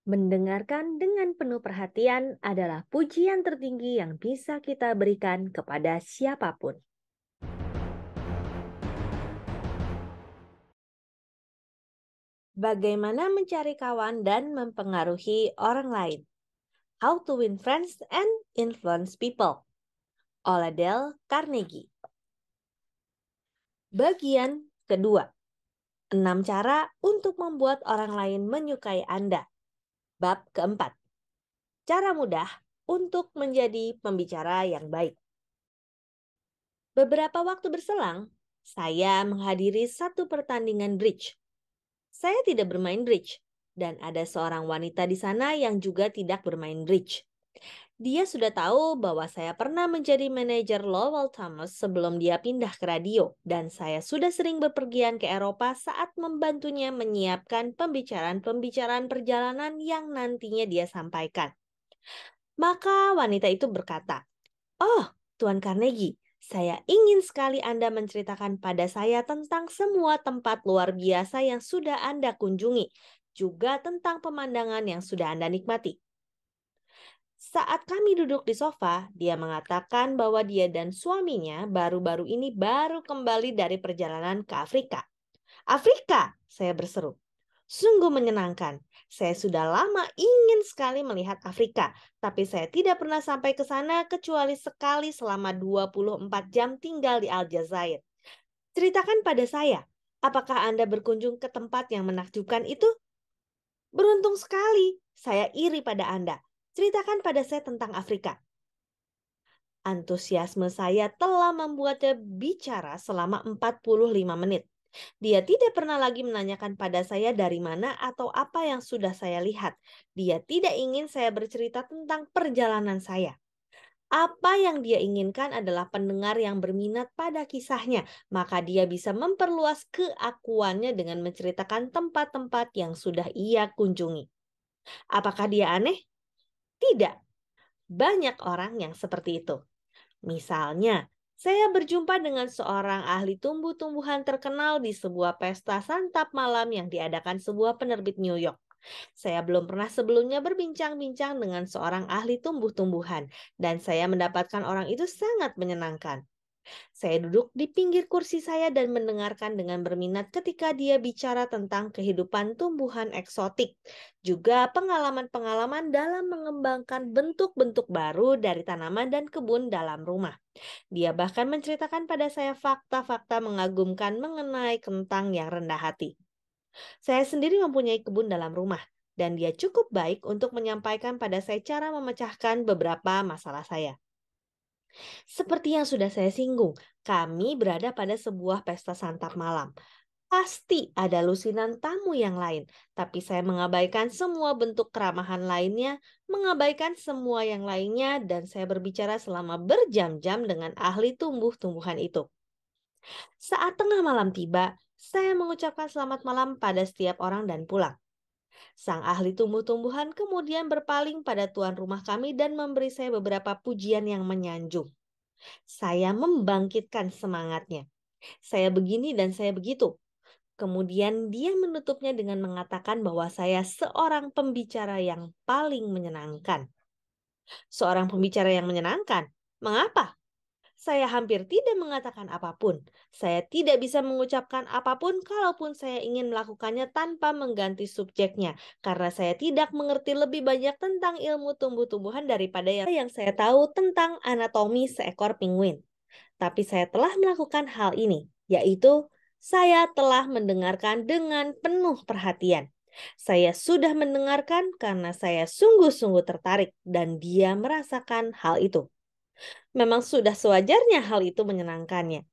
Mendengarkan dengan penuh perhatian adalah pujian tertinggi yang bisa kita berikan kepada siapapun. Bagaimana mencari kawan dan mempengaruhi orang lain? How to win friends and influence people. Oleh Dale Carnegie. Bagian kedua. 6 cara untuk membuat orang lain menyukai Anda. Bab keempat. Cara mudah untuk menjadi pembicara yang baik. Beberapa waktu berselang, saya menghadiri satu pertandingan bridge. Saya tidak bermain bridge, dan ada seorang wanita di sana yang juga tidak bermain bridge. Dia sudah tahu bahwa saya pernah menjadi manajer Lowell Thomas sebelum dia pindah ke radio, dan saya sudah sering bepergian ke Eropa saat membantunya menyiapkan pembicaraan-pembicaraan perjalanan yang nantinya dia sampaikan. Maka wanita itu berkata, "Oh, Tuan Carnegie, saya ingin sekali Anda menceritakan pada saya tentang semua tempat luar biasa yang sudah Anda kunjungi, juga tentang pemandangan yang sudah Anda nikmati." Saat kami duduk di sofa, dia mengatakan bahwa dia dan suaminya baru-baru ini baru kembali dari perjalanan ke Afrika. Afrika, saya berseru. Sungguh menyenangkan. Saya sudah lama ingin sekali melihat Afrika, tapi saya tidak pernah sampai ke sana kecuali sekali selama 24 jam tinggal di Aljazair. Ceritakan pada saya, apakah Anda berkunjung ke tempat yang menakjubkan itu? Beruntung sekali, saya iri pada Anda. Ceritakan pada saya tentang Afrika. Antusiasme saya telah membuatnya bicara selama 45 menit. Dia tidak pernah lagi menanyakan pada saya dari mana atau apa yang sudah saya lihat. Dia tidak ingin saya bercerita tentang perjalanan saya. Apa yang dia inginkan adalah pendengar yang berminat pada kisahnya, maka dia bisa memperluas keakuannya dengan menceritakan tempat-tempat yang sudah ia kunjungi. Apakah dia aneh? Tidak. Banyak orang yang seperti itu. Misalnya, saya berjumpa dengan seorang ahli tumbuh-tumbuhan terkenal di sebuah pesta santap malam yang diadakan sebuah penerbit New York. Saya belum pernah sebelumnya berbincang-bincang dengan seorang ahli tumbuh-tumbuhan, dan saya mendapatkan orang itu sangat menyenangkan. Saya duduk di pinggir kursi saya dan mendengarkan dengan berminat ketika dia bicara tentang kehidupan tumbuhan eksotik, juga pengalaman-pengalaman dalam mengembangkan bentuk-bentuk baru dari tanaman dan kebun dalam rumah. Dia bahkan menceritakan pada saya fakta-fakta mengagumkan mengenai kentang yang rendah hati. Saya sendiri mempunyai kebun dalam rumah, dan dia cukup baik untuk menyampaikan pada saya cara memecahkan beberapa masalah saya. Seperti yang sudah saya singgung, kami berada pada sebuah pesta santap malam. Pasti ada lusinan tamu yang lain, tapi saya mengabaikan semua bentuk keramahan lainnya, mengabaikan semua yang lainnya, dan saya berbicara selama berjam-jam dengan ahli tumbuh-tumbuhan itu. Saat tengah malam tiba, saya mengucapkan selamat malam pada setiap orang dan pulang. Sang ahli tumbuh-tumbuhan kemudian berpaling pada tuan rumah kami dan memberi saya beberapa pujian yang menyanjung. Saya membangkitkan semangatnya. Saya begini dan saya begitu. Kemudian dia menutupnya dengan mengatakan bahwa saya seorang pembicara yang paling menyenangkan. Seorang pembicara yang menyenangkan? Mengapa? Saya hampir tidak mengatakan apapun. Saya tidak bisa mengucapkan apapun kalaupun saya ingin melakukannya tanpa mengganti subjeknya, karena saya tidak mengerti lebih banyak tentang ilmu tumbuh-tumbuhan daripada yang saya tahu tentang anatomi seekor penguin. Tapi saya telah melakukan hal ini, yaitu saya telah mendengarkan dengan penuh perhatian. Saya sudah mendengarkan karena saya sungguh-sungguh tertarik dan dia merasakan hal itu. Memang sudah sewajarnya hal itu menyenangkannya.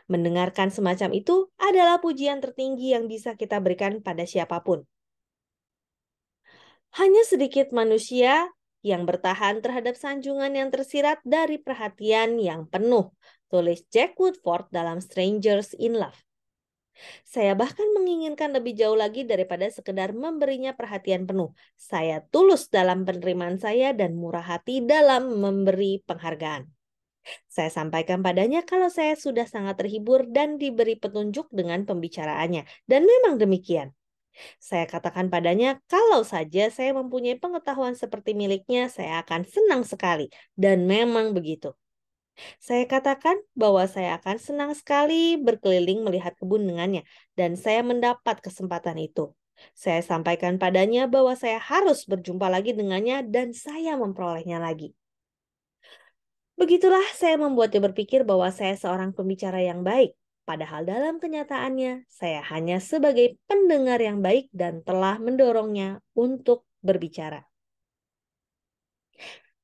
Mendengarkan semacam itu adalah pujian tertinggi yang bisa kita berikan pada siapapun. Hanya sedikit manusia yang bertahan terhadap sanjungan yang tersirat dari perhatian yang penuh, tulis Jack Woodford dalam Strangers in Love. Saya bahkan menginginkan lebih jauh lagi daripada sekedar memberinya perhatian penuh. Saya tulus dalam penerimaan saya dan murah hati dalam memberi penghargaan. Saya sampaikan padanya kalau saya sudah sangat terhibur dan diberi petunjuk dengan pembicaraannya. Dan memang demikian. Saya katakan padanya, kalau saja saya mempunyai pengetahuan seperti miliknya, saya akan senang sekali. Dan memang begitu. Saya katakan bahwa saya akan senang sekali berkeliling melihat kebun dengannya, dan saya mendapat kesempatan itu. Saya sampaikan padanya bahwa saya harus berjumpa lagi dengannya dan saya memperolehnya lagi. Begitulah saya membuatnya berpikir bahwa saya seorang pembicara yang baik. Padahal dalam kenyataannya, saya hanya sebagai pendengar yang baik dan telah mendorongnya untuk berbicara.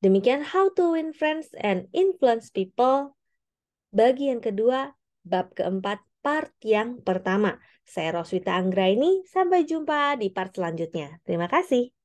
Demikian How to Win Friends and Influence People, bagian kedua, bab keempat, part yang pertama. Saya Roswita Anggraini, sampai jumpa di part selanjutnya. Terima kasih.